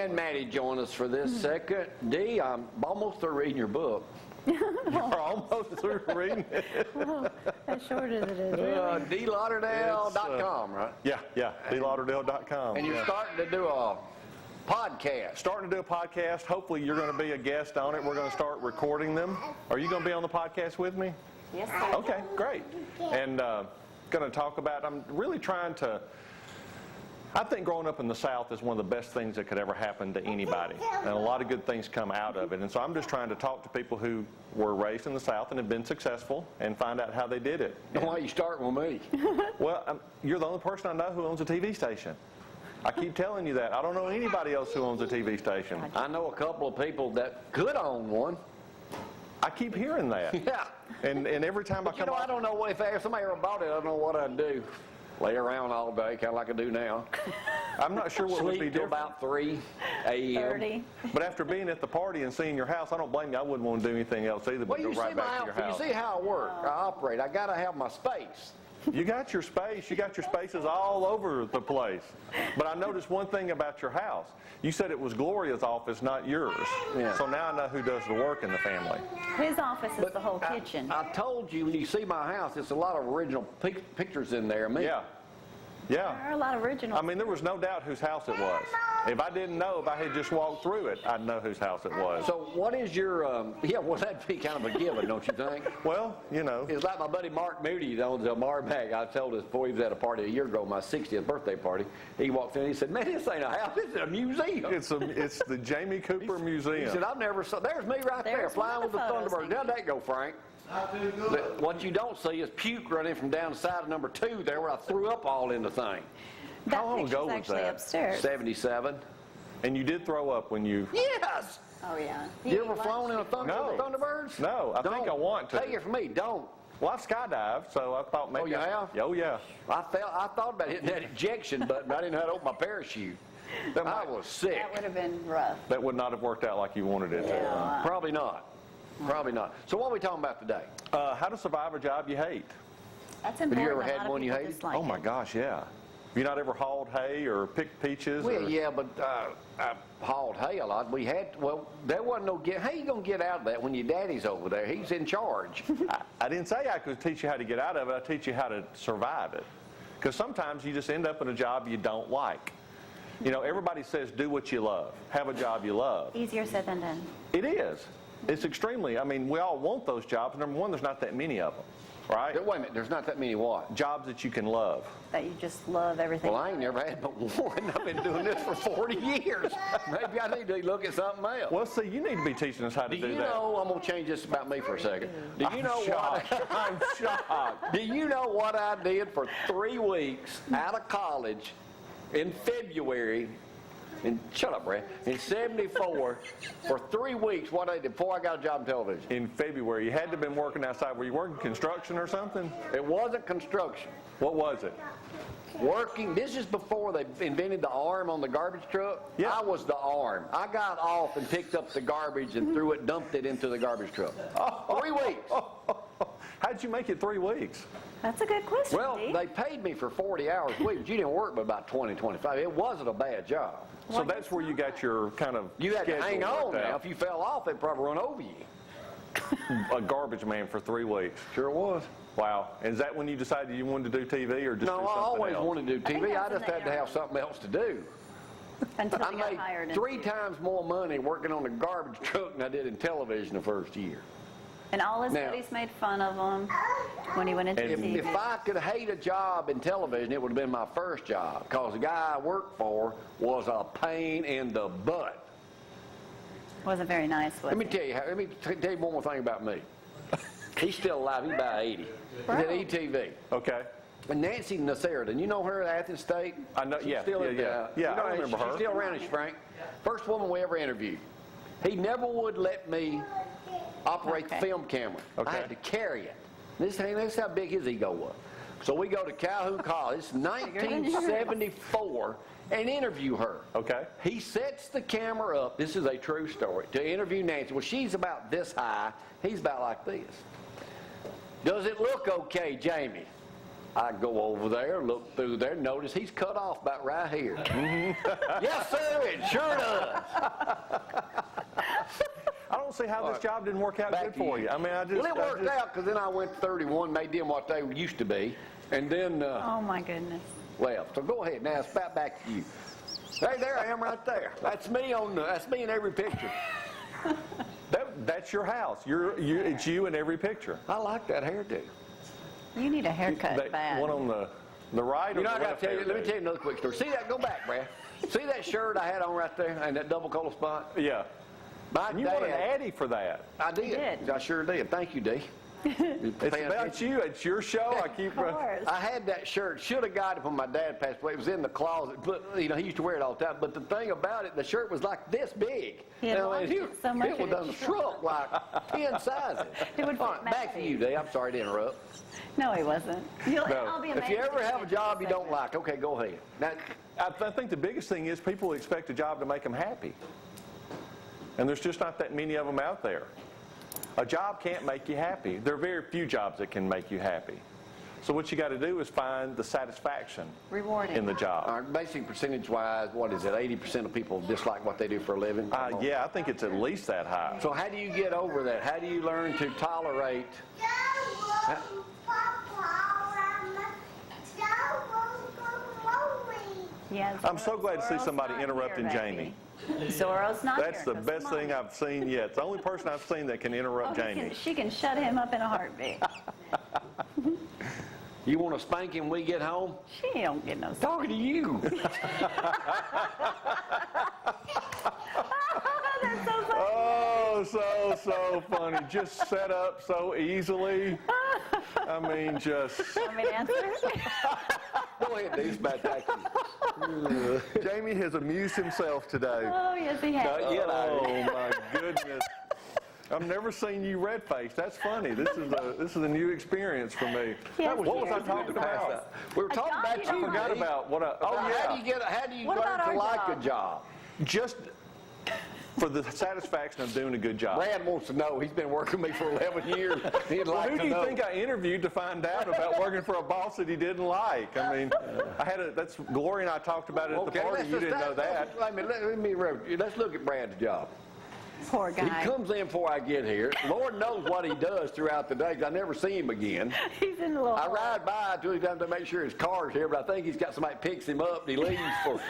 and Maddie join us for this second. Dee, I'm almost through reading your book. You're almost through reading it. Well, as short as it is, really. DeeLauderdale.com, right? Yeah, DeeLauderdale.com. And you're starting to do a podcast. Starting to do a podcast. Hopefully you're going to be a guest on it. We're going to start recording them. Are you going to be on the podcast with me? Yes, sir. Okay, great. And going to talk about, I'm really trying to, I think growing up in the South is one of the best things that could ever happen to anybody. And a lot of good things come out of it. And so I'm just trying to talk to people who were raised in the South and have been successful and find out how they did it. Why are you starting with me? Well, you're the only person I know who owns a TV station. I keep telling you that. I don't know anybody else who owns a TV station. I know a couple of people that could own one. I keep hearing that. Yeah. And every time But I come I don't know if somebody ever bought it, I don't know what I'd do. Lay around all day, kind of like I do now. I'm not sure what would be Sleep till different. about 3 a.m. 30. But after being at the party and seeing your house, I don't blame you. I wouldn't want to do anything else either but Well, go you right see my back to your outfit. house. You see how I work, I operate. I got to have my space. You got your space. You got your spaces all over the place. But I noticed one thing about your house. You said it was Gloria's office, not yours. Yeah. So now I know who does the work in the family. His office is the whole kitchen. I told you, when you see my house, it's a lot of original pictures in there. Me. Yeah. There Yeah. are a lot of originals. I mean, there was no doubt whose house it was. If I didn't know, if I had just walked through it, I'd know whose house it was. So what is your, well, that'd be kind of a given, don't you think? Well, you know. It's like my buddy Mark Moody that owns a Marmac. I told us before he was at a party a year ago, my 60th birthday party. He walked in and he said, man, this ain't a house, this is a museum. It's the Jamie Cooper Museum. He said, I've never saw, there's me right there, There's flying one with of the the photos, Thunderbird. How'd that go, Frank? What you don't see is puke running from down the side of number 2 there where I threw up all in the thing. That How long picture's ago was actually that? upstairs. 77. And you did throw up when you... Yes! Oh, yeah. You ever flown in a Thunderbirds? No, I think I want to. Take it from me, don't. Well, I've skydived, so I thought maybe... Oh, you have? Oh, yeah. I thought about hitting that ejection button, but I didn't know how to open my parachute. I was sick. That would have been rough. That would not have worked out like you wanted it to. Yeah. Probably not. Probably not. So what are we talking about today? How to survive a job you hate. That's you important. ever A had lot of one you people hated? dislike Oh, my it. gosh, yeah. Have you not ever hauled hay or picked peaches? Well, or... yeah, but I hauled hay a lot. We had, well, there wasn't no how you going to get out of that when your daddy's over there? He's in charge. I didn't say I could teach you how to get out of it. I teach you how to survive it. Because sometimes you just end up in a job you don't like. You know, everybody says do what you love. Have a job you love. Easier said than done. It is. It's extremely, I mean, we all want those jobs. Number one, there's not that many of them, right? Wait a minute, there's not that many what? Jobs that you can love. That you just love everything. Well, I ain't never had but one. I've been doing this for 40 years. Maybe I need to look at something else. Well, see, you need to be teaching us how to Do do you that. know, I'm going to change this about me for a second. Do you know shocked. what? I'm shocked. Do you know what I did for 3 weeks out of college in February? And shut up, Brad. In '74, for 3 weeks, what I did before I got a job in television. In February, you had to have been working outside. Were you working construction or something? It wasn't construction. What was it? Working, this is before they invented the arm on the garbage truck. Yeah. I was the arm. I got off and picked up the garbage and threw it, dumped it into the garbage truck. 3 weeks. How'd you make it 3 weeks? That's a good question, Well, Dee. they paid me for 40 hours a week, but you didn't work but about 20, 25. It wasn't a bad job. So that's where you got your kind of You had to schedule hang on worked now. out. If you fell off, they'd probably run over you. A garbage man for 3 weeks. Sure was. Wow. Is that when you decided you wanted to do TV or just No, do I something always else? wanted to do I think TV. I that's just in had the to have something else to do. Until I you got hired. made 3 times more money working on the garbage truck than I did in television the first year. And all his Now- buddies made fun of him when he went into TV. If I could hate a job in television, it would have been my first job, because the guy I worked for was a pain in the butt. Wasn't very nice, was Let me he? tell you, tell you one more thing about me. He's still alive. He's about 80. He's Bro. at ETV. Okay. And Nancy Nasserda, you know her at Athens State? I know, She's yeah, still yeah, at, yeah. you Yeah, know, I remember her. She's still around, is Frank. First woman we ever interviewed. He never would let me operate the Okay. film camera. Okay. I had to carry it. This is how big his ego was. So we go to Calhoun College, it's 1974, and interview her. Okay. He sets the camera up, this is a true story, to interview Nancy. Well, she's about this high, he's about like this. Does it look okay, Jamie? I go over there, look through there, notice he's cut off about right here. Yes, sir, it sure does. I don't see how this job didn't work out Back good to for you. you. I mean, Well, it worked out because then I went to 31, made them what they used to be, and then Oh, my goodness. left. So go ahead now. It's back to you. Hey, there I am right there. That's me that's me in every picture. That's your house. It's you in every picture. I like that hairdo. You need a haircut That bad. one on the right. You know, or I the got left to tell you. Let me hairdo? tell you another quick story. See that? Go back, Brad. See that shirt I had on right there and that double collar spot? Yeah. My And you want an dad. Addy for that. I did. You did. I sure did. Thank you, Dee. It's about you. It's your show. I keep. Of course. I had that shirt. Should have got it when my dad passed away. It was in the closet. But he used to wear it all the time. But the thing about it, the shirt was like this big. He had Now, lost it so much it was that it done shrunk. shrunk like 10 sizes. It would All fit right, back to Matthew. you, Dee. I'm sorry to interrupt. No, he wasn't. I'll be If amazed you ever he have a did job you this don't segment. like, okay, go ahead. Now, I think the biggest thing is people expect a job to make them happy. And there's just not that many of them out there. A job can't make you happy. There are very few jobs that can make you happy. So what you got to do is find the satisfaction Rewarding. in the job. our basic percentage-wise, what is it? 80% of people dislike what they do for a living. Yeah, I think it's at least that high. So how do you get over that? How do you learn to tolerate? Yeah, I'm so glad to see Zorro's somebody not interrupting here, Jamie. baby. Zorro's not That's here, the 'cause best thing Mom- I've seen yet. It's the only person I've seen that can interrupt Jamie. She can shut him up in a heartbeat. You want to spank him when we get home? She don't get no sleep. Talking to you. That's so funny. Oh, so funny. Just set up so easily. I mean, just. Want me to answer? Go ahead, Dee. It's about that to you. Jamie has amused himself today. Oh, yes, he has. Not yet, I Oh do. my goodness! I've never seen you red-faced. That's funny. This is a new experience for me. Yes, What was I yes, talking yes. about? We were talking job about you you. don't I forgot Dee. about what I. Oh How do yeah. you What learn about to our like job? a job? Just for the satisfaction of doing a good job. Brad wants to know. He's been working with me for 11 years. He'd Well, like who to do you know. think I interviewed to find out about working for a boss that he didn't like? I mean, that's Gloria and I talked about it at the party. You didn't know that. Let's look at Brad's job. Poor He guy. comes in before I get here. Lord knows what he does throughout the day 'cause I never see him again. He's in the little. I ride by to him to make sure his car's here, but I think he's got somebody picks him up and he leaves for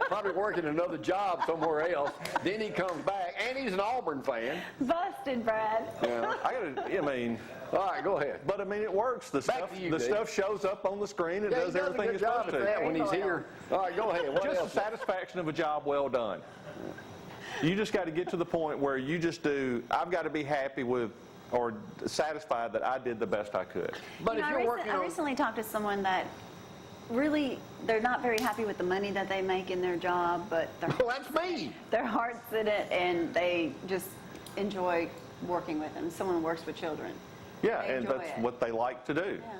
probably working another job somewhere else. Then he comes back, and he's an Auburn fan. Busted, Brad. Yeah. I mean, All right, go ahead. but I mean, it works. The Back stuff, to you, the Dave. stuff shows up on the screen and Yeah, does he does a everything good it's job supposed at to. that when he's here. All right, go ahead. What Just the else? satisfaction of a job well done. You just got to get to the point where you just do, I've got to be happy with or satisfied that I did the best I could. But You know, if you're working I on... recently talked to someone that really, they're not very happy with the money that they make in their job, but Well, that's me. their heart's in it, and they just enjoy working with them. Someone who works with children. Yeah, They and enjoy that's it. what they like to do. Yeah.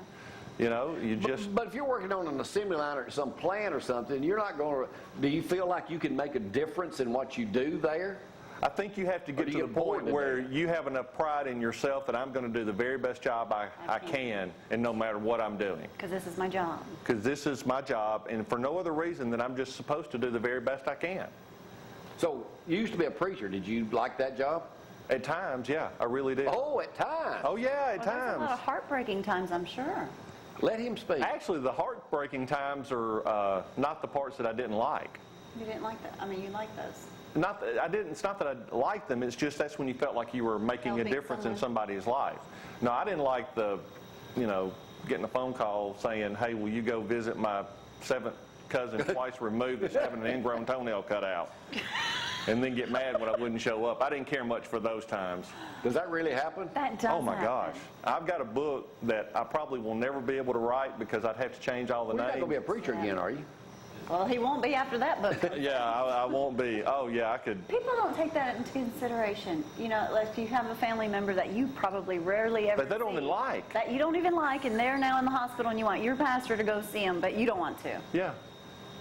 You know, you just, But if you're working on an assembly line or some plant or something, you're not going to... Do you feel like you can make a difference in what you do there? I think you have to Or get do to you the get bored point to where death? you have enough pride in yourself that I'm going to do the very best job I can, and no matter what I'm doing. Because this is my job. Because this is my job, and for no other reason than I'm just supposed to do the very best I can. So, you used to be a preacher. Did you like that job? At times, yeah, I really did. Oh, at times. Oh, yeah, at Well, there's a lot of times. heartbreaking times, I'm sure. Let him speak. Actually, the heartbreaking times are not the parts that I didn't like. You didn't like that? I mean, you like those. Not that I didn't. It's not that I liked them. It's just that's when you felt like you were making a Helping difference in someone. somebody's life. No, I didn't like the, getting a phone call saying, "Hey, will you go visit my seventh cousin twice removed that's having an ingrown toenail cut out?" And then get mad when I wouldn't show up. I didn't care much for those times. Does that really happen? That does Oh my happen. gosh, I've got a book that I probably will never be able to write because I'd have to change all the Well, you're not names. going to be a preacher again, are you? Well, he won't be after that book. Yeah, I won't be. Oh yeah, I could. People don't take that into consideration. You know, like you have a family member that you probably rarely ever But they don't see, even like. that you don't even like, and they're now in the hospital, and you want your pastor to go see them, but you don't want to. Yeah,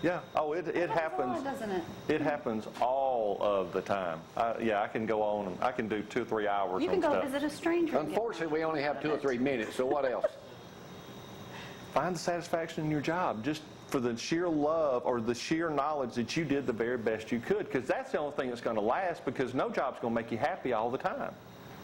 yeah. Oh, it happens. Doesn't it? It happens all of the time. Yeah, I can go on. I can do 2 or 3 hours You on can go stuff. visit a stranger. and get- Unfortunately, we only have 2 or 3 minutes, so what else? find the satisfaction in your job just for the sheer love or the sheer knowledge that you did the very best you could, because that's the only thing that's going to last, because no job's going to make you happy all the time.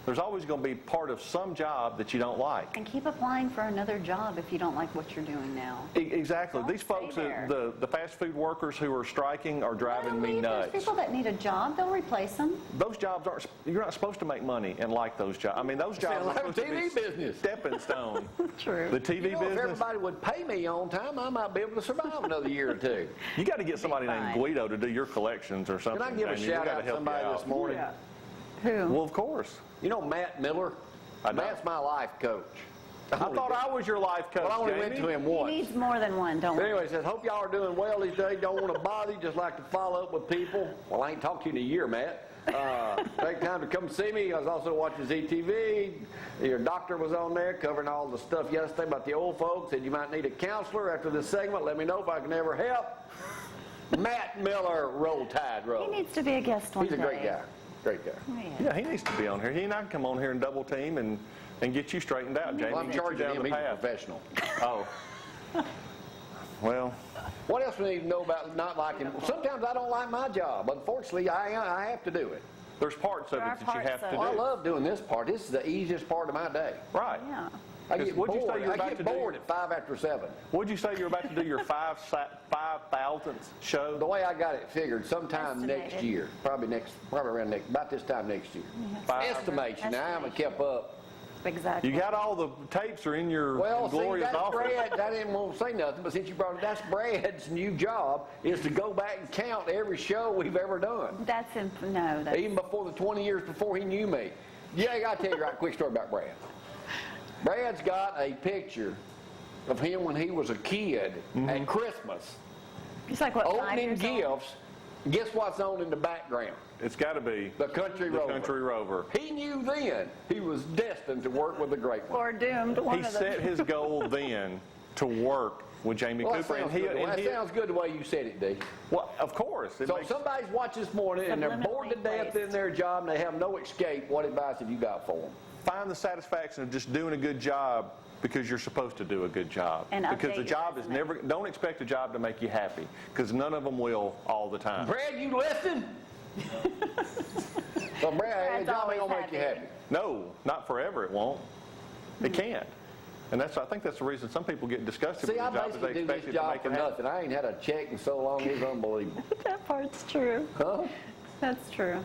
There's always going to be part of some job that you don't like. And keep applying for another job if you don't like what you're doing now. Exactly. Don't These folks, stay there. the fast food workers who are striking are driving me Leave. nuts. There's people that need a job, they'll replace them. Those jobs aren't, you're not supposed to make money and like those jobs. I mean, those jobs are like supposed to be TV business. stepping stone. True. The TV You know, if business, everybody would pay me on time, I might be able to survive another year or two. you got to get somebody named fine. Guido to do your collections or something. Can I give a Jamie. We shout gotta out to help you somebody out. this morning? Who? Well, of course. You know Matt Miller? I know. Matt's my life coach. I thought I was your life coach, Well, I only Jamie. went to him He once. needs more than one, don't But we? anyway, he says, hope y'all are doing well these days. Don't want to bother you, just like to follow up with people. Well, I ain't talked to you in a year, Matt. Take time to come see me. I was also watching ZTV. Your doctor was on there covering all the stuff yesterday about the old folks. Said you might need a counselor after this segment. Let me know if I can ever help. Matt Miller, Roll Tide, Roll. He needs to be a guest one He's a day. great guy. Great guy. Yeah, he needs to be on here. He and I can come on here and double team and get you straightened out, Jamie. Well, I'm get you charging down him. the He's a path. professional. Oh. Well, What else we need to know about not liking? Sometimes I don't like my job. Unfortunately, I have to do it. there's parts of There it are that you parts have to of do. it. Well, I love doing this part. This is the easiest part of my day. Right. Yeah. I get What'd you say bored. you were I about get to do? bored at 5 after 7. What'd you say you were about to do your 5,000th show? The way I got it figured, sometime next Estimated. year, probably around about this time next year. Estimation. Now, I haven't kept up. Exactly. You got all the tapes are in your Well, see, glorious that's office. Brad. I didn't want to say nothing, but since you brought it, that's Brad's new job is to go back and count every show we've ever done, No, that's even before the 20 years before he knew me. Yeah, I got to tell you a quick story about Brad. Brad's got a picture of him when he was a kid at Christmas, it's like what, 5 opening years old? gifts. Guess what's on in the background? It's got to be The Country the Rover. Country Rover. He knew then he was destined to work with the great one. Or doomed. One He of them. set his goal then to work with Jamie Well, that Cooper, sounds good. That sounds good the way you said it, Dee. well, of course. It So makes- if somebody's watching this morning and they're bored to Subliminally death in placed. their job and they have no escape, what advice have you got for them? find the satisfaction of just doing a good job because you're supposed to do a good job. And because update the your job is resume. never, don't expect a job to make you happy, because none of them will all the time. Brad, you listen? So Brad, Brad's the job ain't gonna always make you happy. happy. No, not forever it won't. It can't. And I think that's the reason some people get disgusted See, with I the job, is basically they do expect this it to job make for it happen. nothing. I ain't had a check in so long, it's unbelievable. That part's true. Huh? That's true.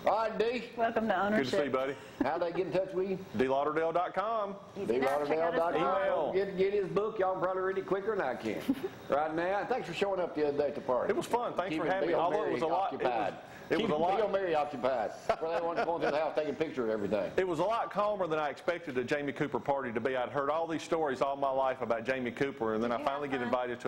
All right, Dee, Welcome to Good ownership. to see you, buddy. how'd they get in touch with you? DeeLauderdale.com. Easy enough. Check out his DeeLauderdale.com. Email. Get his book. Y'all can probably read it quicker than I can. Right now, and thanks for showing up the other day at the party. It was fun. Thanks for Keeping having me. Bill Although it Murray was a lot, occupied. it was a lot. Bill Murray occupied. Well, they wanted going through the house taking pictures of everything. It was a lot calmer than I expected a Jamie Cooper party to be. I'd heard all these stories all my life about Jamie Cooper, and then I Did you have finally get fun? invited to a